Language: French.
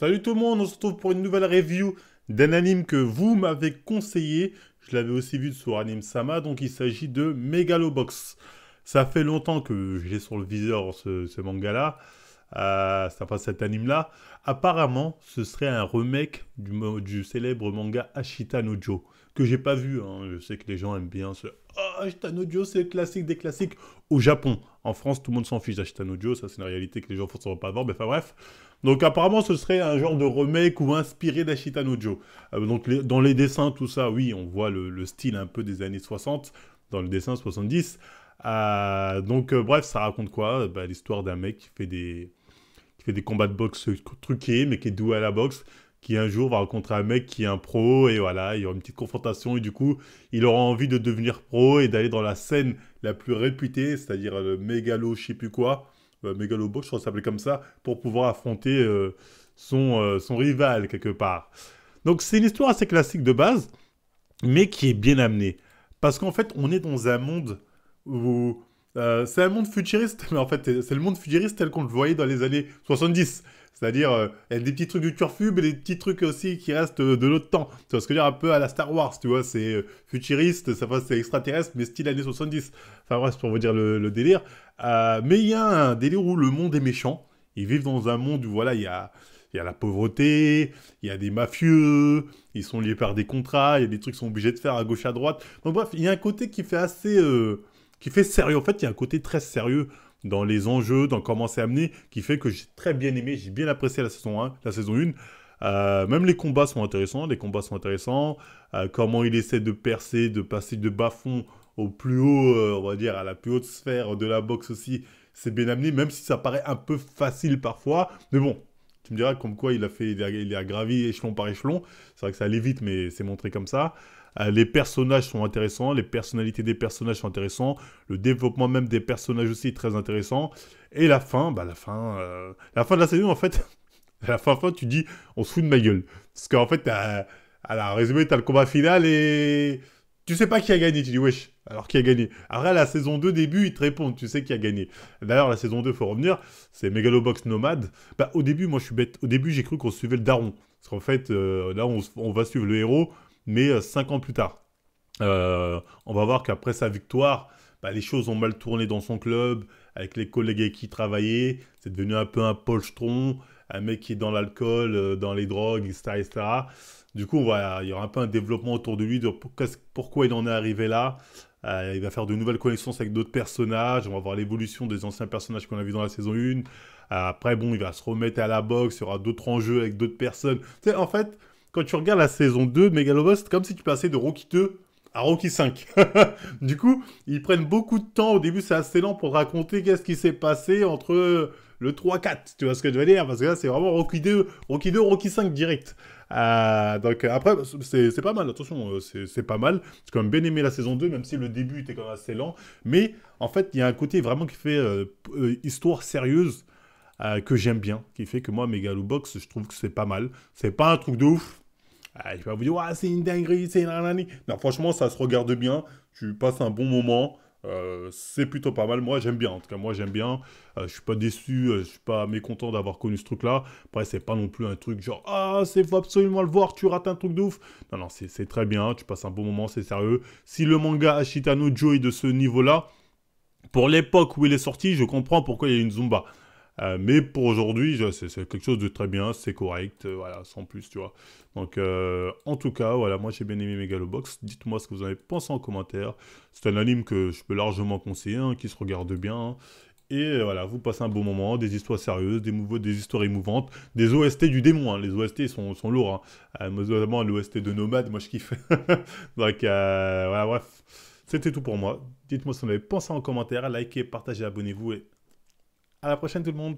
Salut tout le monde, on se retrouve pour une nouvelle review d'un anime que vous m'avez conseillé. Je l'avais aussi vu sur Anime Sama, donc il s'agit de Megalobox. Ça fait longtemps que j'ai sur le viseur ce manga-là, enfin cet anime-là. Apparemment, ce serait un remake du célèbre manga Ashita no Joe, que j'ai pas vu, hein. Je sais que les gens aiment bien ce Ashita no Joe, c'est le classique des classiques au Japon. En France, tout le monde s'en fiche d'Ashita no Joe, ça c'est une réalité que les gens ne sauront pas voir, mais enfin bref. Donc apparemment ce serait un genre de remake ou inspiré d'Ashita no Joe. Donc dans les dessins, tout ça, oui, on voit le style un peu des années 60, dans le dessin 70. Bref, ça raconte quoi? L'histoire d'un mec qui fait des combats de boxe truqués, mais qui est doué à la boxe, qui un jour va rencontrer un mec qui est un pro, et voilà, il y aura une petite confrontation, et du coup, il aura envie de devenir pro et d'aller dans la scène la plus réputée, c'est-à-dire le mégalo, je sais plus quoi, Megalobox, je crois que ça s'appelait comme ça, pour pouvoir affronter son rival quelque part. Donc c'est une histoire assez classique de base, mais qui est bien amenée. Parce qu'en fait, on est dans un monde où... c'est un monde futuriste, mais en fait, c'est le monde futuriste tel qu'on le voyait dans les années 70. C'est-à-dire, il y a des petits trucs du Turfu, mais des petits trucs aussi qui restent de l'autre temps. Tu vois ce que je veux dire, un peu à la Star Wars, tu vois, c'est futuriste, c'est extraterrestre, mais style années 70. Enfin bref, c'est pour vous dire le délire. Mais il y a un délire où le monde est méchant. Ils vivent dans un monde où, voilà, il y a la pauvreté, il y a des mafieux, ils sont liés par des contrats, il y a des trucs qu'ils sont obligés de faire à gauche, à droite. Donc bref, il y a un côté qui fait assez... qui fait sérieux. En fait, il y a un côté très sérieux dans les enjeux, dans comment c'est amené, qui fait que j'ai très bien aimé, j'ai bien apprécié la saison 1, la saison 1. Même les combats sont intéressants, comment il essaie de percer, de passer de bas-fond au plus haut, on va dire, à la plus haute sphère de la boxe aussi, c'est bien amené, même si ça paraît un peu facile parfois. Mais bon, tu me diras comme quoi il a gravi échelon par échelon. C'est vrai que ça allait vite, mais c'est montré comme ça. Les personnages sont intéressants, les personnalités des personnages sont intéressants, le développement même des personnages aussi est très intéressant. Et la fin de la saison, en fait, à la fin, tu dis, on se fout de ma gueule. Parce qu'en fait, à la résumé, t'as le combat final et tu sais pas qui a gagné. Tu dis, wesh, alors qui a gagné? Après, la saison 2 début, ils te répondent, tu sais qui a gagné. D'ailleurs, la saison 2 faut revenir, c'est Megalobox Nomade. Au début, moi, je suis bête. Au début, j'ai cru qu'on suivait le daron. Parce qu'en fait, là, on va suivre le héros, mais 5 ans plus tard. On va voir qu'après sa victoire, les choses ont mal tourné dans son club, avec les collègues avec qui il travaillait. C'est devenu un peu un polstron, un mec qui est dans l'alcool, dans les drogues, etc., etc. Du coup, il y aura un peu un développement autour de lui, de pourquoi il en est arrivé là. Il va faire de nouvelles connaissances avec d'autres personnages. On va voir l'évolution des anciens personnages qu'on a vus dans la saison 1. Après, bon, il va se remettre à la boxe. Il y aura d'autres enjeux avec d'autres personnes. Tu sais, en fait, quand tu regardes la saison 2 de Megalobox, c'est comme si tu passais de Rocky 2 à Rocky 5. Du coup, ils prennent beaucoup de temps. Au début, c'est assez lent pour raconter qu'est-ce qui s'est passé entre le 3-4. Tu vois ce que je veux dire? Parce que là, c'est vraiment Rocky 2, Rocky 5 direct. Après, c'est pas mal, attention, c'est pas mal. J'ai quand même bien aimé la saison 2, même si le début était quand même assez lent. Mais en fait, il y a un côté vraiment qui fait histoire sérieuse que j'aime bien, qui fait que moi, Megalobox, je trouve que c'est pas mal. C'est pas un truc de ouf. Je vais pas vous dire, ouais, c'est une dinguerie, c'est nanani. Non, franchement, ça se regarde bien. Tu passes un bon moment. C'est plutôt pas mal. Moi, j'aime bien. En tout cas, moi, j'aime bien. Je suis pas déçu. Je suis pas mécontent d'avoir connu ce truc-là. Après, c'est pas non plus un truc genre, ah, c'est faut absolument le voir, tu rates un truc de ouf. Non, non, c'est très bien. Tu passes un bon moment, c'est sérieux. Si le manga Ashita no Joe est de ce niveau-là, pour l'époque où il est sorti, je comprends pourquoi il y a une Zumba. Mais pour aujourd'hui, c'est quelque chose de très bien, c'est correct, voilà, sans plus, tu vois. En tout cas, voilà, moi j'ai bien aimé Megalobox. Dites-moi ce que vous en avez pensé en commentaire. C'est un anime que je peux largement conseiller, hein, qui se regarde bien, hein. Et voilà, vous passez un bon moment, des histoires sérieuses, des histoires émouvantes, des OST du démon, hein. Les OST sont lourds, hein. Notamment l'OST de Nomade, moi je kiffe. Voilà, bref. C'était tout pour moi. Dites-moi ce que vous en avez pensé en commentaire, likez, partagez, abonnez-vous et à la prochaine tout le monde.